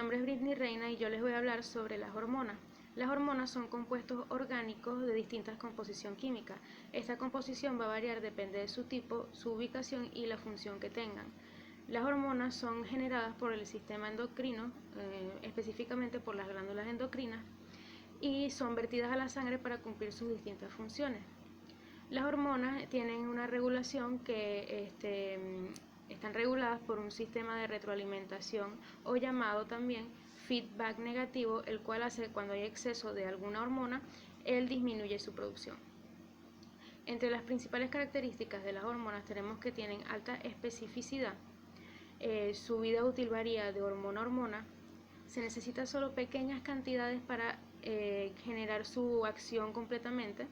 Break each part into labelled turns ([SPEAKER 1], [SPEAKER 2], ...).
[SPEAKER 1] nombre es Britney Reina y yo les voy a hablar sobre las hormonas. Las hormonas son compuestos orgánicos de distintas composición química. Esta composición va a variar, depende de su tipo, su ubicación y la función que tengan. Las hormonas son generadas por el sistema endocrino, específicamente por las glándulas endocrinas, y son vertidas a la sangre para cumplir sus distintas funciones. Las hormonas tienen una regulación que están reguladas por un sistema de retroalimentación o llamado también feedback negativo, el cual hace que cuando hay exceso de alguna hormona, él disminuye su producción. Entre las principales características de las hormonas tenemos que tienen alta especificidad, su vida útil varía de hormona a hormona, se necesitan solo pequeñas cantidades para generar su acción completamente,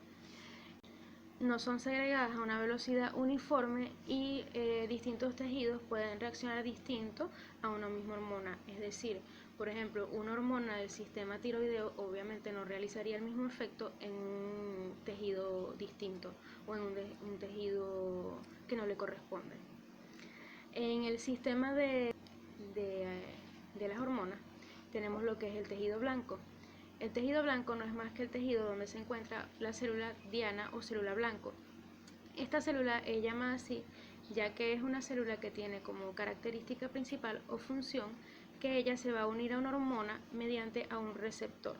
[SPEAKER 1] no son segregadas a una velocidad uniforme y distintos tejidos pueden reaccionar distinto a una misma hormona. Es decir, por ejemplo, una hormona del sistema tiroideo obviamente no realizaría el mismo efecto en un tejido distinto o en un tejido que no le corresponde. En el sistema de las hormonas tenemos lo que es el tejido blanco. El tejido blanco no es más que el tejido donde se encuentra la célula diana o célula blanco. Esta célula es llamada así ya que es una célula que tiene como característica principal o función que ella se va a unir a una hormona mediante a un receptor.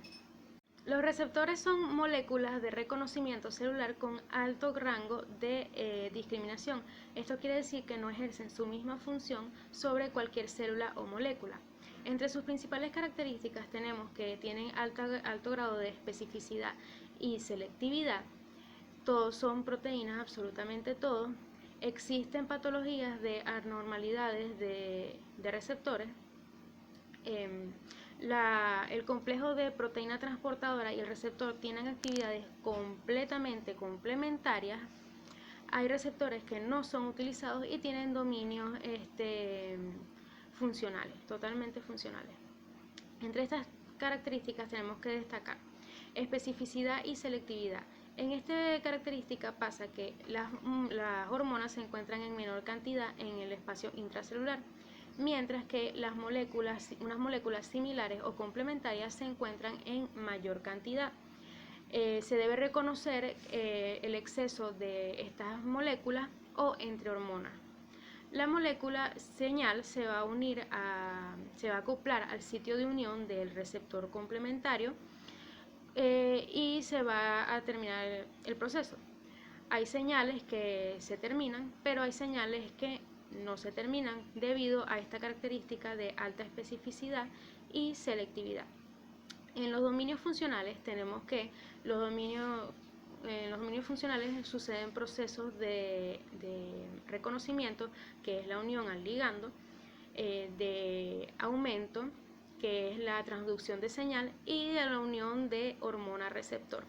[SPEAKER 1] Los receptores son moléculas de reconocimiento celular con alto rango de discriminación. Esto quiere decir que no ejercen su misma función sobre cualquier célula o molécula. Entre sus principales características tenemos que tienen alto grado de especificidad y selectividad. Todos son proteínas, absolutamente todos. Existen patologías de anormalidades de receptores. El complejo de proteína transportadora y el receptor tienen actividades completamente complementarias. Hay receptores que no son utilizados y tienen dominios funcionales, totalmente funcionales. Entre estas características tenemos que destacar especificidad y selectividad. En esta característica pasa que las hormonas se encuentran en menor cantidad en el espacio intracelular, mientras que unas moléculas similares o complementarias se encuentran en mayor cantidad. Se debe reconocer el exceso de estas moléculas o entre hormonas. La molécula señal se va a acoplar al sitio de unión del receptor complementario y se va a terminar el proceso. Hay señales que se terminan, pero hay señales que no se terminan debido a esta característica de alta especificidad y selectividad. En los dominios funcionales tenemos que en los dominios funcionales suceden procesos de reconocimiento, que es la unión al ligando, de aumento, que es la transducción de señal, y de la unión de hormona-receptor.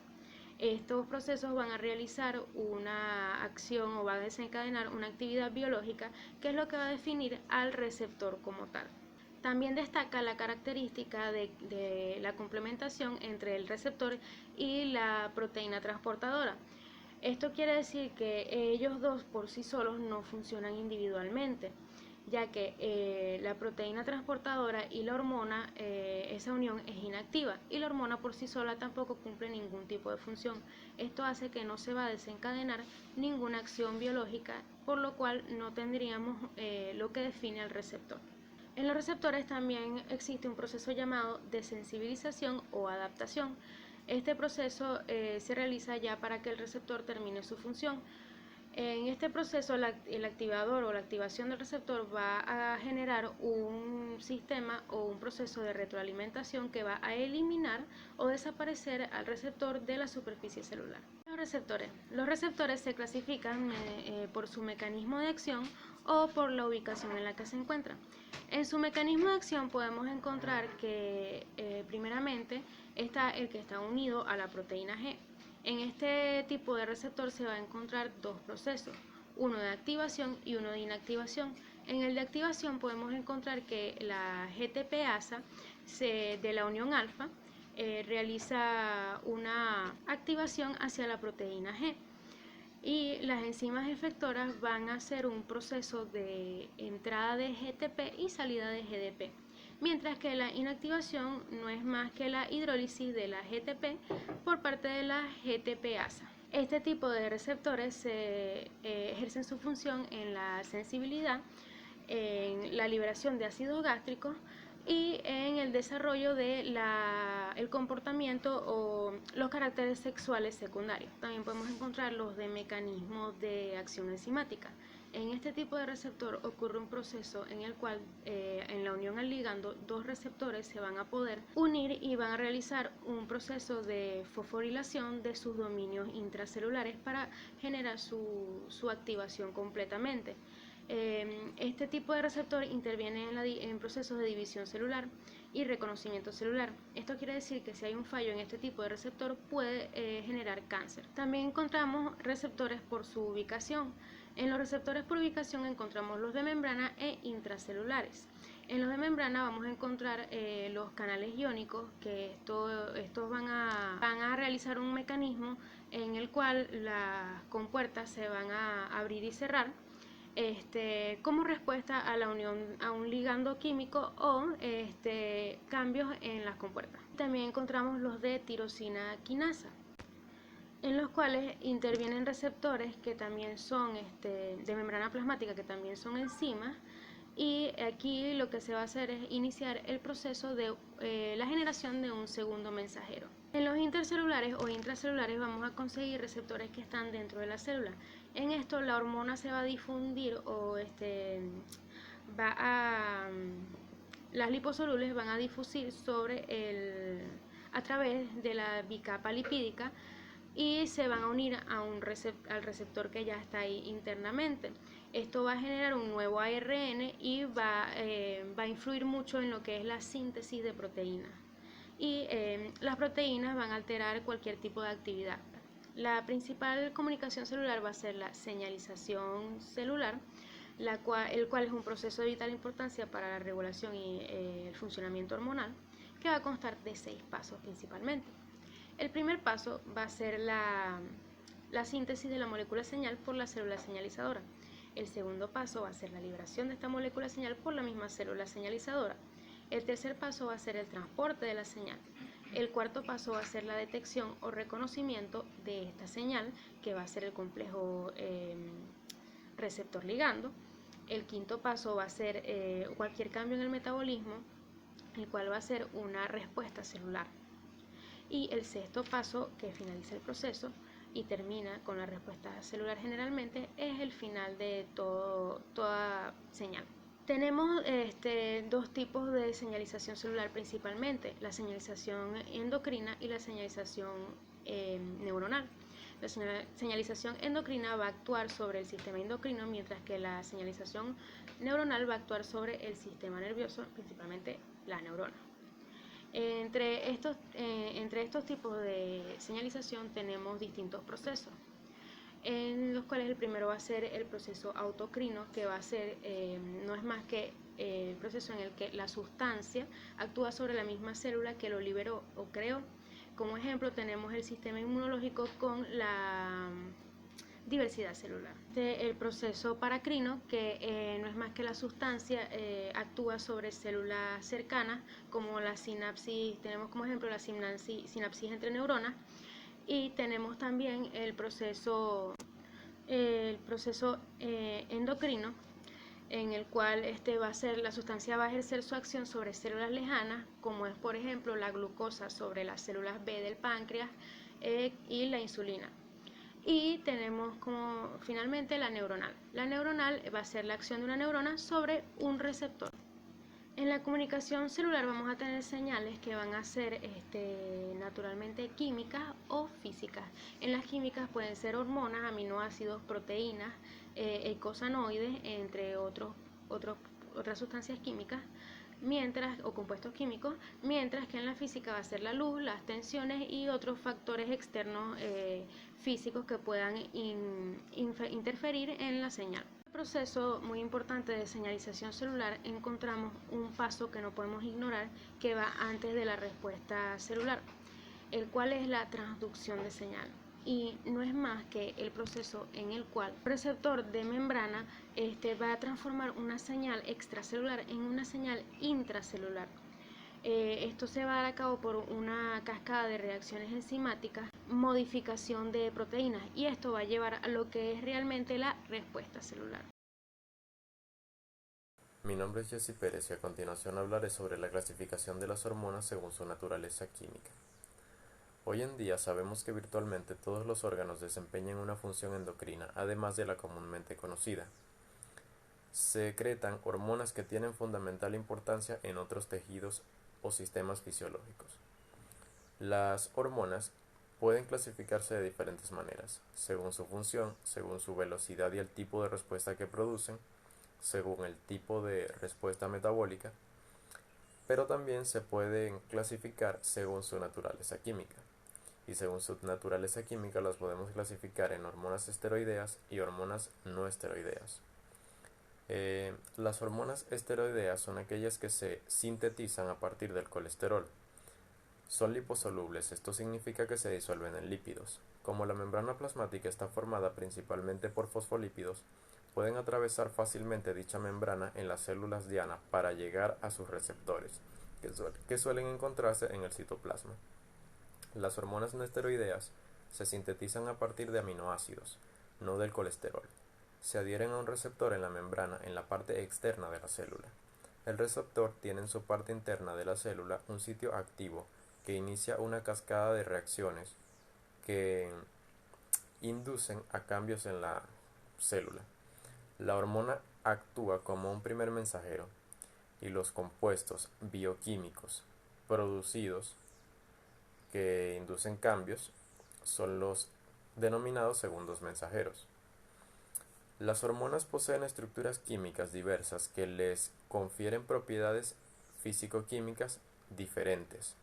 [SPEAKER 1] Estos procesos van a realizar una acción o van a desencadenar una actividad biológica que es lo que va a definir al receptor como tal. También destaca la característica de la complementación entre el receptor y la proteína transportadora. Esto quiere decir que ellos dos por sí solos no funcionan individualmente, ya que la proteína transportadora y la hormona, esa unión es inactiva y la hormona por sí sola tampoco cumple ningún tipo de función. Esto hace que no se va a desencadenar ninguna acción biológica, por lo cual no tendríamos lo que define al receptor. En los receptores también existe un proceso llamado desensibilización o adaptación. Este proceso se realiza ya para que el receptor termine su función. En este proceso el activador o la activación del receptor va a generar un sistema o un proceso de retroalimentación que va a eliminar o desaparecer al receptor de la superficie celular. Los receptores se clasifican por su mecanismo de acción o por la ubicación en la que se encuentran. En su mecanismo de acción podemos encontrar que primeramente está el que está unido a la proteína G. En este tipo de receptor se va a encontrar dos procesos, uno de activación y uno de inactivación. En el de activación podemos encontrar que la GTPasa de la unión alfa realiza una activación hacia la proteína G y las enzimas efectoras van a hacer un proceso de entrada de GTP y salida de GDP. mientras que la inactivación no es más que la hidrólisis de la GTP por parte de la GTPasa. Este tipo de receptores ejercen su función en la sensibilidad, en la liberación de ácidos gástricos y en el desarrollo de el comportamiento o los caracteres sexuales secundarios. También podemos encontrar los de mecanismos de acción enzimática. En este tipo de receptor ocurre un proceso en el cual en la unión al ligando dos receptores se van a poder unir y van a realizar un proceso de fosforilación de sus dominios intracelulares para generar su activación completamente. Este tipo de receptor interviene en procesos de división celular y reconocimiento celular. Esto quiere decir que si hay un fallo en este tipo de receptor puede generar cáncer. También encontramos receptores por su ubicación. En los receptores por ubicación encontramos los de membrana e intracelulares. En los de membrana vamos a encontrar los canales iónicos, que estos van a realizar un mecanismo en el cual las compuertas se van a abrir y cerrar como respuesta a la unión a un ligando químico o cambios en las compuertas. También encontramos los de tirosina quinasa, en los cuales intervienen receptores que también son de membrana plasmática, que también son enzimas, y aquí lo que se va a hacer es iniciar el proceso de la generación de un segundo mensajero. En los intercelulares o intracelulares vamos a conseguir receptores que están dentro de la célula. En esto la hormona se va a difundir o las liposolubles van a difusir a través de la bicapa lipídica y se van a unir al receptor que ya está ahí internamente. Esto va a generar un nuevo ARN y va a influir mucho en lo que es la síntesis de proteínas. Y las proteínas van a alterar cualquier tipo de actividad. La principal comunicación celular va a ser la señalización celular, el cual es un proceso de vital importancia para la regulación y el funcionamiento hormonal, que va a constar de 6 pasos principalmente. El primer paso va a ser la síntesis de la molécula señal por la célula señalizadora. El segundo paso va a ser la liberación de esta molécula señal por la misma célula señalizadora. El tercer paso va a ser el transporte de la señal. El cuarto paso va a ser la detección o reconocimiento de esta señal, que va a ser el complejo receptor ligando. El quinto paso va a ser cualquier cambio en el metabolismo, el cual va a ser una respuesta celular. Y el sexto paso, que finaliza el proceso y termina con la respuesta celular generalmente, es el final de toda señal. Tenemos dos tipos de señalización celular principalmente, la señalización endocrina y la señalización neuronal. La señalización endocrina va a actuar sobre el sistema endocrino, mientras que la señalización neuronal va a actuar sobre el sistema nervioso, principalmente la neurona. Entre estos tipos de señalización tenemos distintos procesos, en los cuales el primero va a ser el proceso autocrino, que va a ser, no es más que el proceso en el que la sustancia actúa sobre la misma célula que lo liberó o creó. Como ejemplo tenemos el sistema inmunológico con la diversidad celular. El proceso paracrino, que no es más que la sustancia actúa sobre células cercanas, como la sinapsis, tenemos como ejemplo la sinapsis entre neuronas, y tenemos también el proceso endocrino, en el cual la sustancia va a ejercer su acción sobre células lejanas, como es por ejemplo la glucosa sobre las células B del páncreas y la insulina. Y tenemos como finalmente la neuronal. La neuronal va a ser la acción de una neurona sobre un receptor. En la comunicación celular vamos a tener señales que van a ser naturalmente químicas o físicas. En las químicas pueden ser hormonas, aminoácidos, proteínas, eicosanoides, entre otras sustancias químicas, o compuestos químicos, mientras que en la física va a ser la luz, las tensiones y otros factores externos físicos que puedan interferir en la señal. En el proceso muy importante de señalización celular encontramos un paso que no podemos ignorar, que va antes de la respuesta celular, el cual es la transducción de señal. y no es más que el proceso en el cual el receptor de membrana va a transformar una señal extracelular en una señal intracelular. Esto se va a dar a cabo por una cascada de reacciones enzimáticas, modificación de proteínas, y esto va a llevar a lo que es realmente la respuesta celular.
[SPEAKER 2] Mi nombre es Jesse Pérez y a continuación hablaré sobre la clasificación de las hormonas según su naturaleza química. Hoy en día sabemos que virtualmente todos los órganos desempeñan una función endocrina, además de la comúnmente conocida. Se secretan hormonas que tienen fundamental importancia en otros tejidos o sistemas fisiológicos. Las hormonas pueden clasificarse de diferentes maneras, según su función, según su velocidad y el tipo de respuesta que producen, según el tipo de respuesta metabólica, pero también se pueden clasificar según su naturaleza química. Y según su naturaleza química las podemos clasificar en hormonas esteroideas y hormonas no esteroideas. Las hormonas esteroideas son aquellas que se sintetizan a partir del colesterol. Son liposolubles, esto significa que se disuelven en lípidos. Como la membrana plasmática está formada principalmente por fosfolípidos, pueden atravesar fácilmente dicha membrana en las células diana para llegar a sus receptores, que suelen encontrarse en el citoplasma. Las hormonas no esteroideas se sintetizan a partir de aminoácidos, no del colesterol. Se adhieren a un receptor en la membrana en la parte externa de la célula. El receptor tiene en su parte interna de la célula un sitio activo que inicia una cascada de reacciones que inducen a cambios en la célula. La hormona actúa como un primer mensajero y los compuestos bioquímicos producidos que inducen cambios son los denominados segundos mensajeros. Las hormonas poseen estructuras químicas diversas que les confieren propiedades físico-químicas diferentes.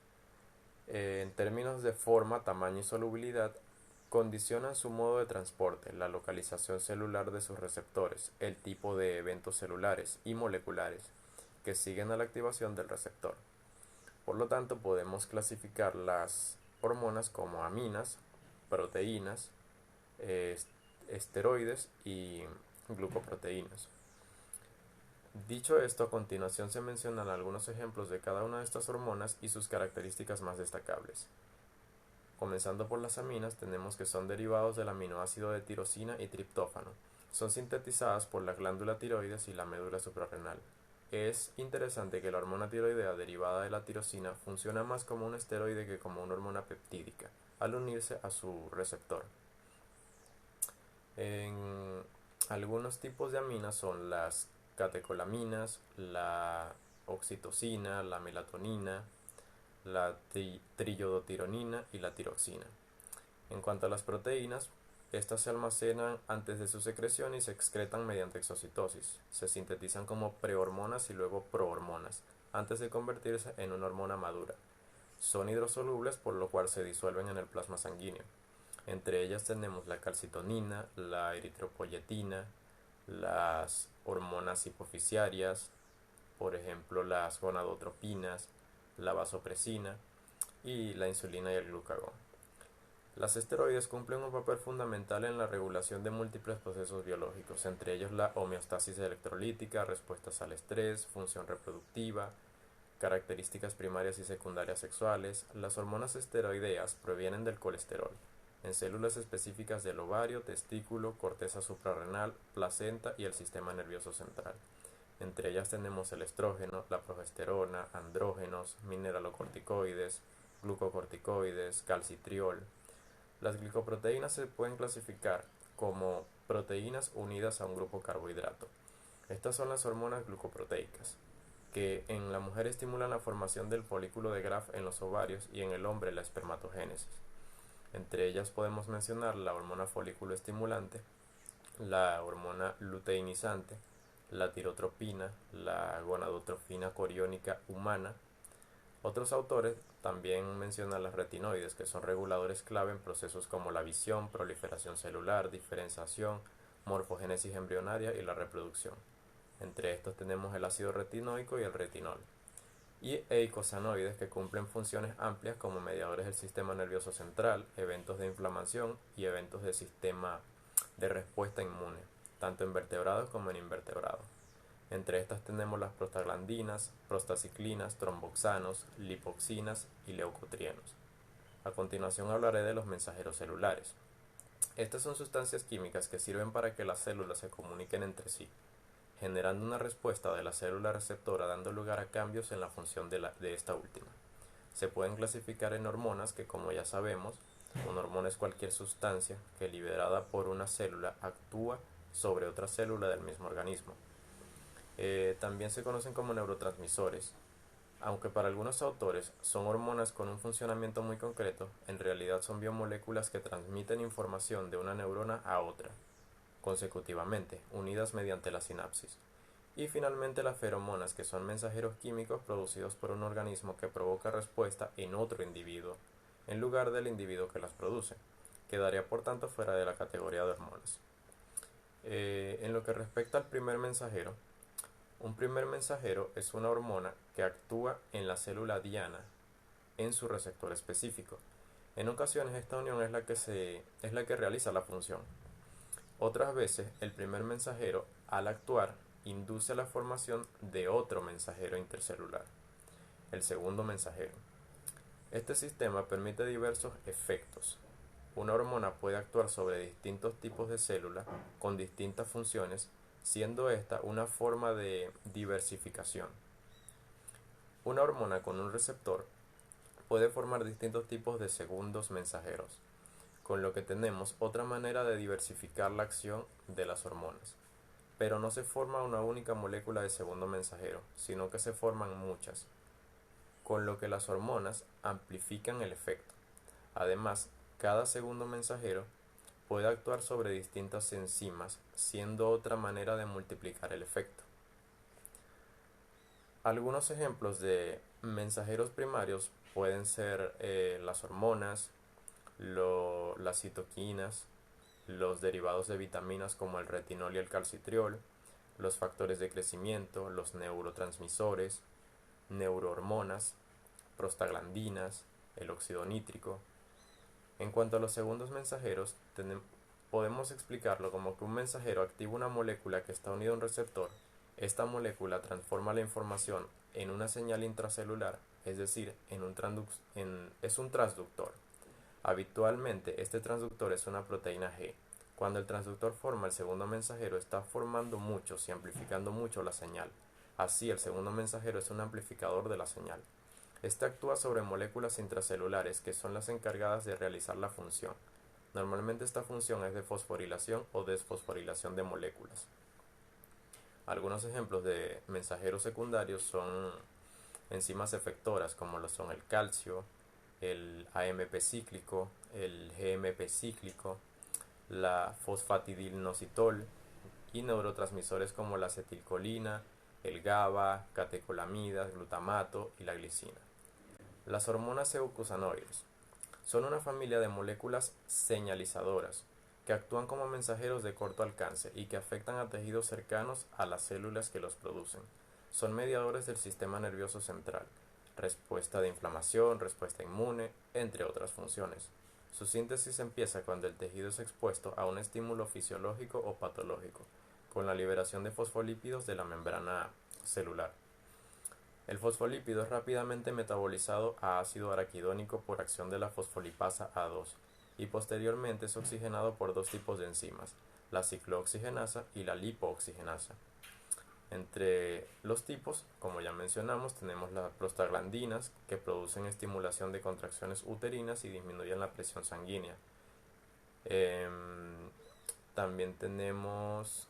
[SPEAKER 2] En términos de forma, tamaño y solubilidad, condicionan su modo de transporte, la localización celular de sus receptores, el tipo de eventos celulares y moleculares que siguen a la activación del receptor. Por lo tanto, podemos clasificar las hormonas como aminas, proteínas, esteroides y glucoproteínas. Dicho esto, a continuación se mencionan algunos ejemplos de cada una de estas hormonas y sus características más destacables. Comenzando por las aminas, tenemos que son derivados del aminoácido de tirosina y triptófano. Son sintetizadas por la glándula tiroides y la médula suprarrenal. Es interesante que la hormona tiroidea derivada de la tirosina funciona más como un esteroide que como una hormona peptídica, al unirse a su receptor. En algunos tipos de aminas son las catecolaminas, la oxitocina, la melatonina, la triiodotironina y la tiroxina. En cuanto a las proteínas, estas se almacenan antes de su secreción y se excretan mediante exocitosis. Se sintetizan como prehormonas y luego prohormonas, antes de convertirse en una hormona madura. Son hidrosolubles, por lo cual se disuelven en el plasma sanguíneo. Entre ellas tenemos la calcitonina, la eritropoyetina, las hormonas hipofisiarias, por ejemplo las gonadotropinas, la vasopresina y la insulina y el glucagón. Las esteroides cumplen un papel fundamental en la regulación de múltiples procesos biológicos, entre ellos la homeostasis electrolítica, respuestas al estrés, función reproductiva, características primarias y secundarias sexuales. Las hormonas esteroideas provienen del colesterol, en células específicas del ovario, testículo, corteza suprarrenal, placenta y el sistema nervioso central. Entre ellas tenemos el estrógeno, la progesterona, andrógenos, mineralocorticoides, glucocorticoides, calcitriol. Las glicoproteínas se pueden clasificar como proteínas unidas a un grupo carbohidrato. Estas son las hormonas glucoproteicas, que en la mujer estimulan la formación del folículo de Graf en los ovarios y en el hombre la espermatogénesis. Entre ellas podemos mencionar la hormona folículo estimulante, la hormona luteinizante, la tirotropina, la gonadotrofina coriónica humana. Otros autores también mencionan las retinoides, que son reguladores clave en procesos como la visión, proliferación celular, diferenciación, morfogénesis embrionaria y la reproducción. Entre estos tenemos el ácido retinoico y el retinol. y eicosanoides que cumplen funciones amplias como mediadores del sistema nervioso central, eventos de inflamación y eventos del sistema de respuesta inmune, tanto en vertebrados como en invertebrados. Entre estas tenemos las prostaglandinas, prostaciclinas, tromboxanos, lipoxinas y leucotrienos. A continuación hablaré de los mensajeros celulares. Estas son sustancias químicas que sirven para que las células se comuniquen entre sí, generando una respuesta de la célula receptora dando lugar a cambios en la función de esta última. Se pueden clasificar en hormonas que, como ya sabemos, una hormona es cualquier sustancia que liberada por una célula actúa sobre otra célula del mismo organismo. También se conocen como neurotransmisores. Aunque para algunos autores son hormonas con un funcionamiento muy concreto, en realidad son biomoléculas que transmiten información de una neurona a otra, consecutivamente, unidas mediante la sinapsis. Y finalmente las feromonas, que son mensajeros químicos producidos por un organismo que provoca respuesta en otro individuo, en lugar del individuo que las produce. Quedaría por tanto fuera de la categoría de hormonas. En lo que respecta al primer mensajero, un primer mensajero es una hormona que actúa en la célula diana en su receptor específico. En ocasiones esta unión es la que realiza la función. Otras veces el primer mensajero, al actuar, induce la formación de otro mensajero intercelular, el segundo mensajero. Este sistema permite diversos efectos. Una hormona puede actuar sobre distintos tipos de células con distintas funciones, siendo esta una forma de diversificación. Una hormona con un receptor puede formar distintos tipos de segundos mensajeros, con lo que tenemos otra manera de diversificar la acción de las hormonas. Pero no se forma una única molécula de segundo mensajero, sino que se forman muchas, con lo que las hormonas amplifican el efecto. Además, cada segundo mensajero puede actuar sobre distintas enzimas, siendo otra manera de multiplicar el efecto. Algunos ejemplos de mensajeros primarios pueden ser las hormonas, las citoquinas, los derivados de vitaminas como el retinol y el calcitriol, los factores de crecimiento, los neurotransmisores, neurohormonas, prostaglandinas, el óxido nítrico. En cuanto a los segundos mensajeros, podemos explicarlo como que un mensajero activa una molécula que está unida a un receptor. Esta molécula transforma la información en una señal intracelular, es decir, es un transductor. Habitualmente este transductor es una proteína G. Cuando el transductor forma el segundo mensajero, está formando muchos y amplificando mucho la señal. Así, el segundo mensajero es un amplificador de la señal. Este actúa sobre moléculas intracelulares que son las encargadas de realizar la función. Normalmente esta función es de fosforilación o desfosforilación de moléculas. Algunos ejemplos de mensajeros secundarios son enzimas efectoras como lo son el calcio, el AMP cíclico, el GMP cíclico, la fosfatidilnositol y neurotransmisores como la acetilcolina, el GABA, catecolamidas, glutamato y la glicina. Las hormonas eucosanoides son una familia de moléculas señalizadoras que actúan como mensajeros de corto alcance y que afectan a tejidos cercanos a las células que los producen. Son mediadores del sistema nervioso central, respuesta de inflamación, respuesta inmune, entre otras funciones. Su síntesis empieza cuando el tejido es expuesto a un estímulo fisiológico o patológico, con la liberación de fosfolípidos de la membrana celular. El fosfolípido es rápidamente metabolizado a ácido araquidónico por acción de la fosfolipasa A2 y posteriormente es oxigenado por dos tipos de enzimas, la ciclooxigenasa y la lipooxigenasa. Entre los tipos, como ya mencionamos, tenemos las prostaglandinas que producen estimulación de contracciones uterinas y disminuyen la presión sanguínea. También tenemos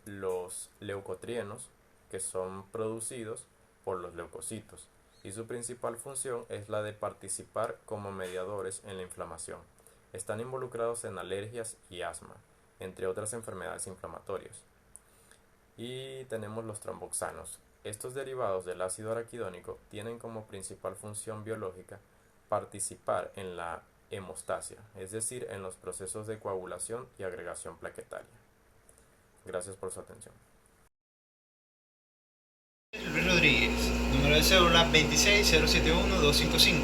[SPEAKER 2] los leucotrienos que son producidos por los leucocitos y su principal función es la de participar como mediadores en la inflamación. Están involucrados en alergias y asma, entre otras enfermedades inflamatorias. Y tenemos los tromboxanos. Estos derivados del ácido araquidónico tienen como principal función biológica participar en la hemostasia, es decir, en los procesos de coagulación y agregación plaquetaria. Gracias por su atención.
[SPEAKER 3] Luis Rodríguez, número de cédula 26071-255.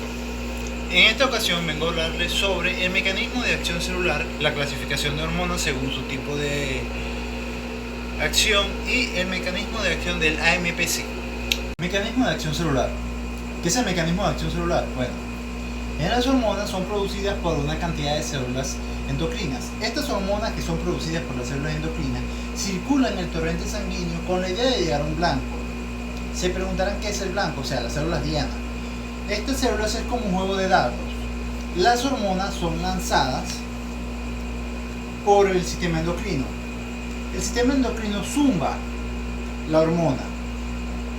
[SPEAKER 3] En esta ocasión vengo a hablarles sobre el mecanismo de acción celular, la clasificación de hormonas según su tipo de acción y el mecanismo de acción del AMPC. Mecanismo de acción celular. ¿Qué es el mecanismo de acción celular? Bueno, las hormonas son producidas por una cantidad de células endocrinas. Estas hormonas que son producidas por las células endocrinas circulan en el torrente sanguíneo con la idea de llegar a un blanco. Se preguntarán qué es el blanco, o sea, las células diana. Estas células es como un juego de dardos. Las hormonas son lanzadas por el sistema endocrino. El sistema endocrino zumba la hormona.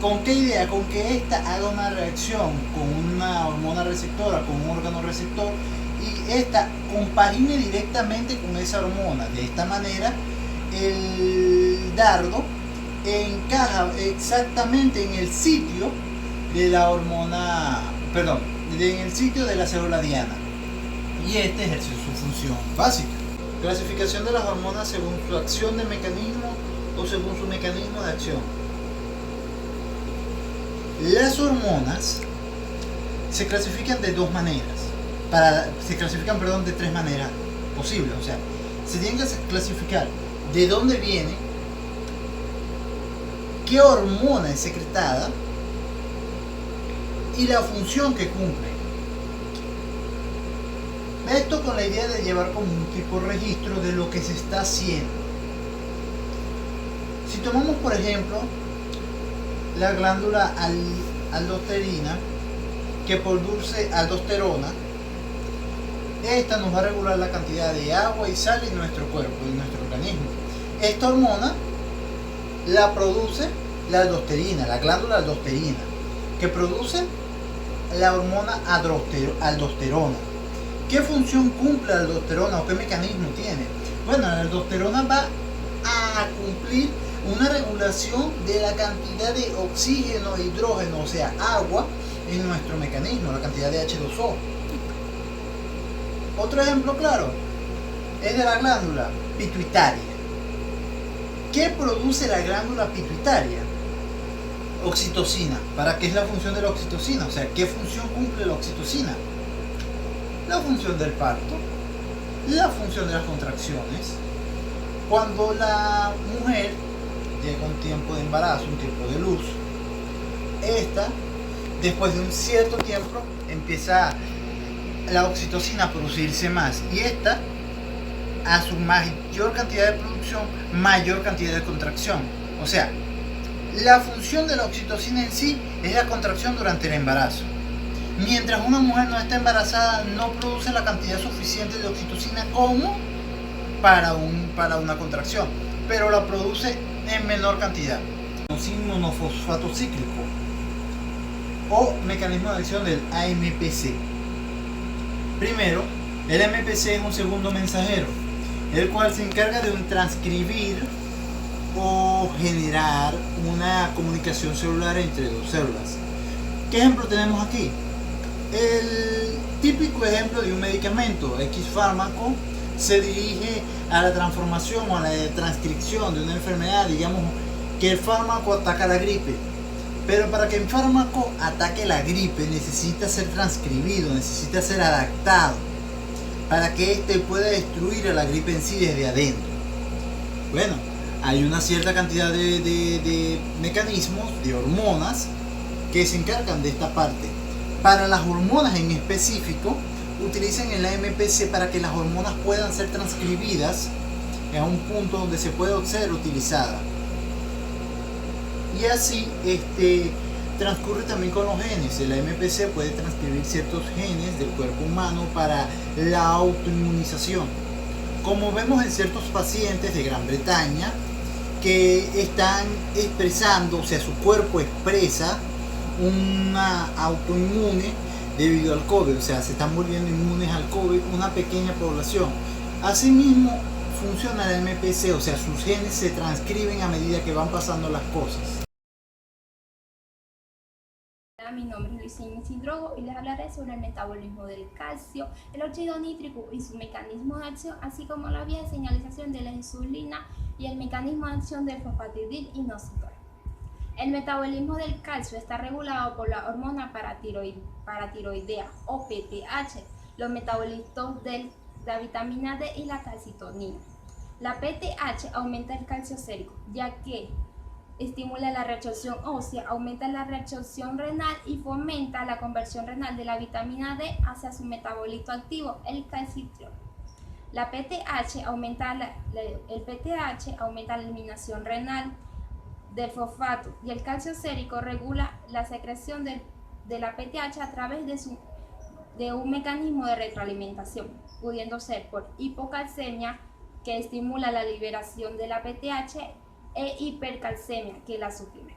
[SPEAKER 3] ¿Con qué idea? Con que ésta haga una reacción con una hormona receptora, con un órgano receptor, y ésta compagine directamente con esa hormona. De esta manera, el dardo encaja exactamente en el sitio de la hormona, en el sitio de la célula diana. Y este ejerce su función básica. Clasificación de las hormonas según su acción de mecanismo o según su mecanismo de acción. Las hormonas se clasifican de dos maneras. De tres maneras posibles. O sea, se tienen que clasificar de dónde viene, qué hormona es secretada y la función que cumple. Esto con la idea de llevar como un tipo de registro de lo que se está haciendo. Si tomamos por ejemplo la glándula aldosterina, que produce aldosterona, esta nos va a regular la cantidad de agua y sal en nuestro cuerpo, en nuestro organismo. Esta hormona la produce la aldosterina, la glándula aldosterina, que produce la hormona aldosterona. ¿Qué función cumple la aldosterona o qué mecanismo tiene? Bueno, la aldosterona va a cumplir una regulación de la cantidad de oxígeno e hidrógeno, o sea, agua, en nuestro mecanismo, la cantidad de H2O. Otro ejemplo claro es de la glándula pituitaria. ¿Qué produce la glándula pituitaria? Oxitocina. ¿Para qué es la función de la oxitocina? O sea, ¿qué función cumple la oxitocina? La función del parto, la función de las contracciones. Cuando la mujer llega un tiempo de embarazo, un tiempo de luz, esta, después de un cierto tiempo, empieza la oxitocina a producirse más, y esta, a su mayor cantidad de producción, mayor cantidad de contracción. O sea, la función de la oxitocina en sí es la contracción durante el embarazo. Mientras una mujer no está embarazada, no produce la cantidad suficiente de oxitocina como para una contracción, pero la produce en menor cantidad. Un monofosfato cíclico o mecanismo de acción del AMPC. Primero, el AMPC es un segundo mensajero, el cual se encarga de transcribir o generar una comunicación celular entre dos células. ¿Qué ejemplo tenemos aquí? El típico ejemplo de un medicamento, X fármaco, se dirige a la transformación o a la transcripción de una enfermedad. Digamos que el fármaco ataca la gripe, pero para que el fármaco ataque la gripe necesita ser transcribido, necesita ser adaptado para que éste pueda destruir a la gripe en sí desde adentro. Bueno, hay una cierta cantidad de mecanismos, de hormonas, que se encargan de esta parte. Para las hormonas en específico, utilizan el AMPC para que las hormonas puedan ser transcribidas a un punto donde se pueda ser utilizada. Y así transcurre también con los genes. El AMPC puede transcribir ciertos genes del cuerpo humano para la autoinmunización, como vemos en ciertos pacientes de Gran Bretaña que están expresando, o sea, su cuerpo expresa una autoinmune debido al COVID, o sea, se están volviendo inmunes al COVID una pequeña población. Asimismo funciona el MPC, o sea, sus genes se transcriben a medida que van pasando las cosas.
[SPEAKER 4] Mi nombre es Luisina Isidrogo y les hablaré sobre el metabolismo del calcio, el óxido nítrico y su mecanismo de acción, así como la vía de señalización de la insulina y el mecanismo de acción del fosfatidil inositol. El metabolismo del calcio está regulado por la hormona paratiroidea o PTH, los metabolitos de la vitamina D y la calcitonina. La PTH aumenta el calcio sérico, ya que estimula la reabsorción ósea, aumenta la reabsorción renal y fomenta la conversión renal de la vitamina D hacia su metabolito activo, el calcitriol. El PTH aumenta la eliminación renal del fosfato y el calcio sérico regula la secreción de la PTH a través de un mecanismo de retroalimentación, pudiendo ser por hipocalcemia, que estimula la liberación de la PTH, e hipercalcemia, que la suprime.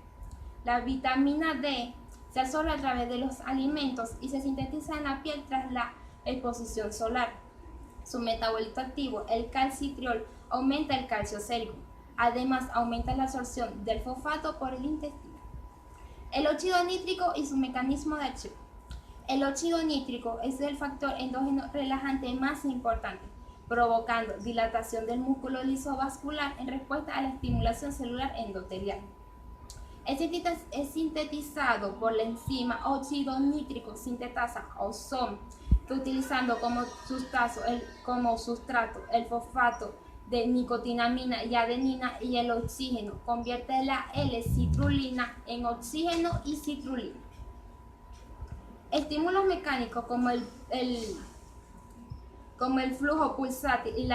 [SPEAKER 4] La vitamina D se absorbe a través de los alimentos y se sintetiza en la piel tras la exposición solar. Su metabolito activo, el calcitriol, aumenta el calcio sérico. Además, aumenta la absorción del fosfato por el intestino. El óxido nítrico y su mecanismo de acción. El óxido nítrico es el factor endógeno relajante más importante, provocando dilatación del músculo liso vascular en respuesta a la estimulación celular endotelial. Es sintetizado por la enzima óxido nítrico sintetasa o SOM, que utilizando como sustrato el fosfato de nicotinamina y adenina y el oxígeno, convierte la L-citrulina en oxígeno y citrulina. Estímulos mecánicos como el flujo pulsátil y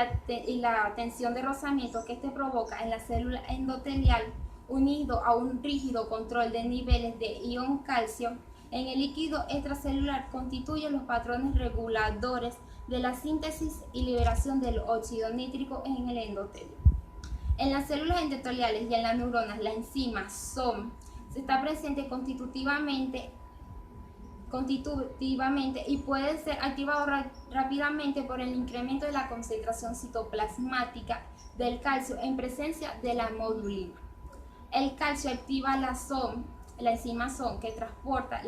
[SPEAKER 4] la tensión de rozamiento que este provoca en la célula endotelial, unido a un rígido control de niveles de ion calcio en el líquido extracelular, constituyen los patrones reguladores de la síntesis y liberación del óxido nítrico en el endotelio. En las células endoteliales y en las neuronas, la enzima SOM está presente constitutivamente y puede ser activado rápidamente por el incremento de la concentración citoplasmática del calcio en presencia de la hemoglobina. El calcio activa la enzima SOM que transforma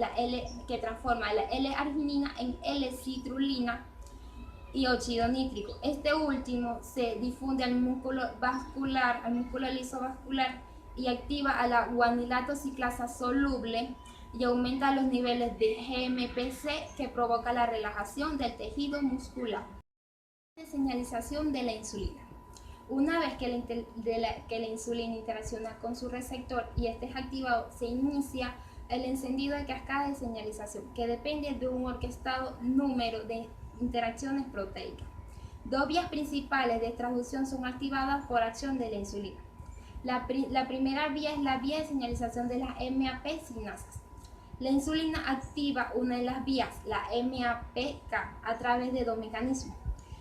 [SPEAKER 4] la L-arginina en L-citrulina y óxido nítrico. Este último se difunde al músculo liso vascular y activa a la guanilato ciclasa soluble y aumenta los niveles de GMPC, que provoca la relajación del tejido muscular. Señalización de la insulina. Una vez que la insulina interacciona con su receptor y este es activado, se inicia el encendido de cascada de señalización, que depende de un orquestado número de interacciones proteicas. Dos vías principales de transducción son activadas por acción de la insulina. La primera vía es la vía de señalización de las MAP sinasas. La insulina activa una de las vías, la MAPK, a través de dos mecanismos.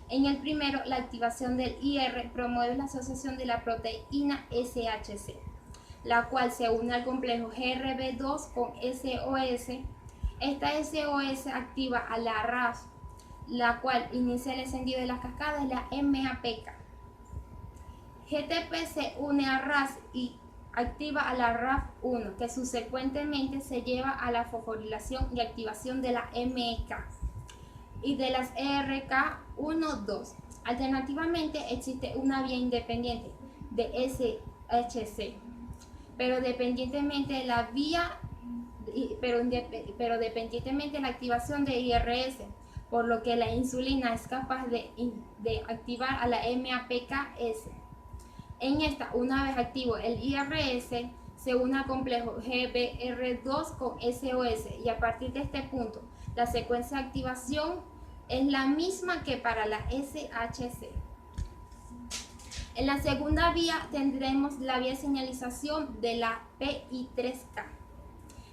[SPEAKER 4] En el primero, la activación del IR promueve la asociación de la proteína SHC, la cual se une al complejo GRB2 con SOS. Esta SOS activa a la RAF, la cual inicia el encendido de las cascadas de la MAPK. GTP se une a RAS y activa a la RAF1, que subsecuentemente se lleva a la fosforilación y activación de la MEK y de las ERK1-2. Alternativamente, existe una vía independiente de SHC, pero dependientemente de la activación de IRS, por lo que la insulina es capaz de activar a la MAPKS. En esta, una vez activo el IRS, se une al complejo GBR2 con SOS y a partir de este punto, la secuencia de activación es la misma que para la SHC. En la segunda vía tendremos la vía de señalización de la PI3K.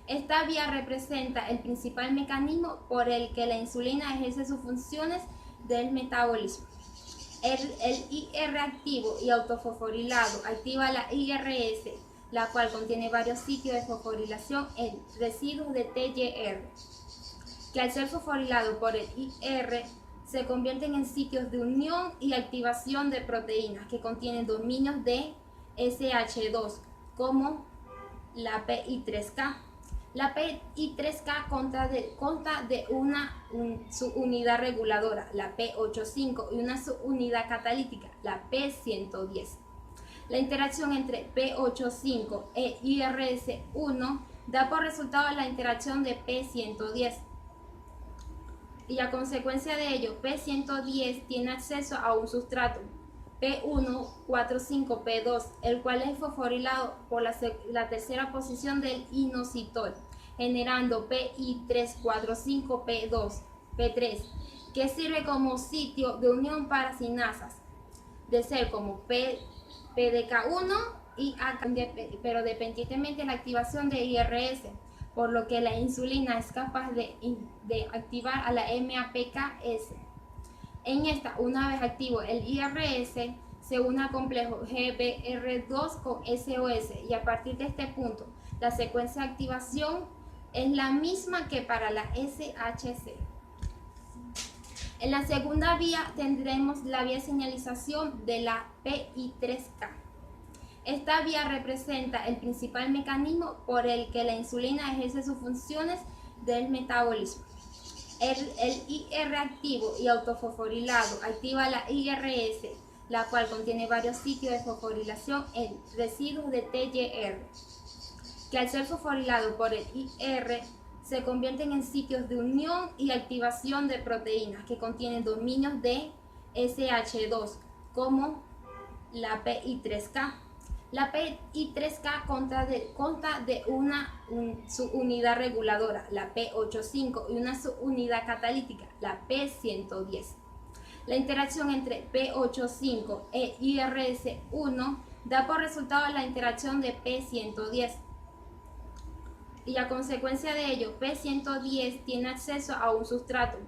[SPEAKER 4] Esta vía representa el principal mecanismo por el que la insulina ejerce sus funciones del metabolismo. El IR activo y autofosforilado activa la IRS, la cual contiene varios sitios de fosforilación en residuos de TYR, que al ser fosforilado por el IR se convierten en sitios de unión y activación de proteínas que contienen dominios de SH2, como la PI3K. La PI3K consta de una subunidad reguladora, la P85, y una subunidad catalítica, la P110. La interacción entre P85 e IRS1 da por resultado la interacción de P110. Y a consecuencia de ello, P110 tiene acceso a un sustrato P145P2, el cual es fosforilado por la tercera posición del inositol, generando PI345P2, P3, que sirve como sitio de unión para sinasas, de ser como PDK1 y pero dependientemente de la activación de IRS, por lo que la insulina es capaz de activar a la MAPKS. En esta, una vez activo el IRS, se une al complejo GBR2 con SOS y a partir de este punto, la secuencia de activación es la misma que para la SHC. En la segunda vía tendremos la vía de señalización de la PI3K. Esta vía representa el principal mecanismo por el que la insulina ejerce sus funciones del metabolismo. El IR activo y autofosforilado activa la IRS, la cual contiene varios sitios de fosforilación en residuos de TYR, que al ser fosforilado por el IR se convierten en sitios de unión y activación de proteínas que contienen dominios de SH2, como la PI3K. La PI3K consta de una subunidad reguladora, la P85, y una subunidad catalítica, la P110. La interacción entre P85 e IRS1 da por resultado la interacción de P110. Y a consecuencia de ello, P110 tiene acceso a un sustrato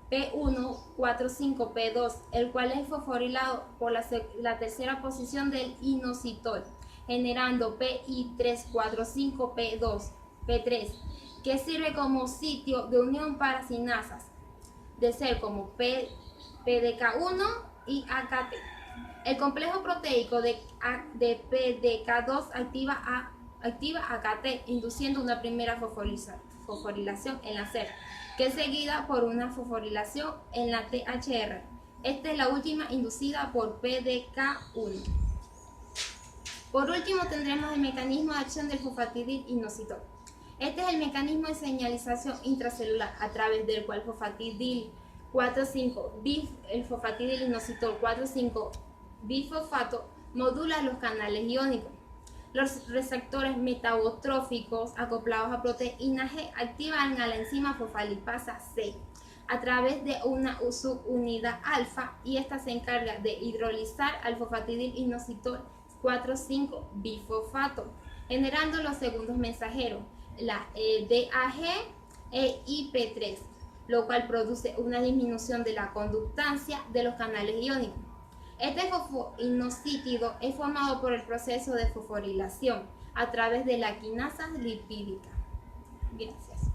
[SPEAKER 4] P145P2, el cual es fosforilado por la tercera posición del inositol, generando PI345P2, P3, que sirve como sitio de unión para sinasas, de ser como PDK1 y AKT. El complejo proteico de PDK2 activa AKT, induciendo una primera fosforilación en la SER, que es seguida por una fosforilación en la THR. Esta es la última inducida por PDK1. Por último tendremos el mecanismo de acción del fosfatidil inositol. Este es el mecanismo de señalización intracelular a través del cual el fosfatidil inositol 4,5 bifosfato modula los canales iónicos. Los receptores metabotróficos acoplados a proteína G activan a la enzima fosfolipasa C a través de una subunidad alfa, y esta se encarga de hidrolizar al fosfatidil inositol 4,5 bifosfato, generando los segundos mensajeros, la DAG e IP3, lo cual produce una disminución de la conductancia de los canales iónicos. Este fosfoinosítido es formado por el proceso de fosforilación a través de la quinasa lipídica. Gracias.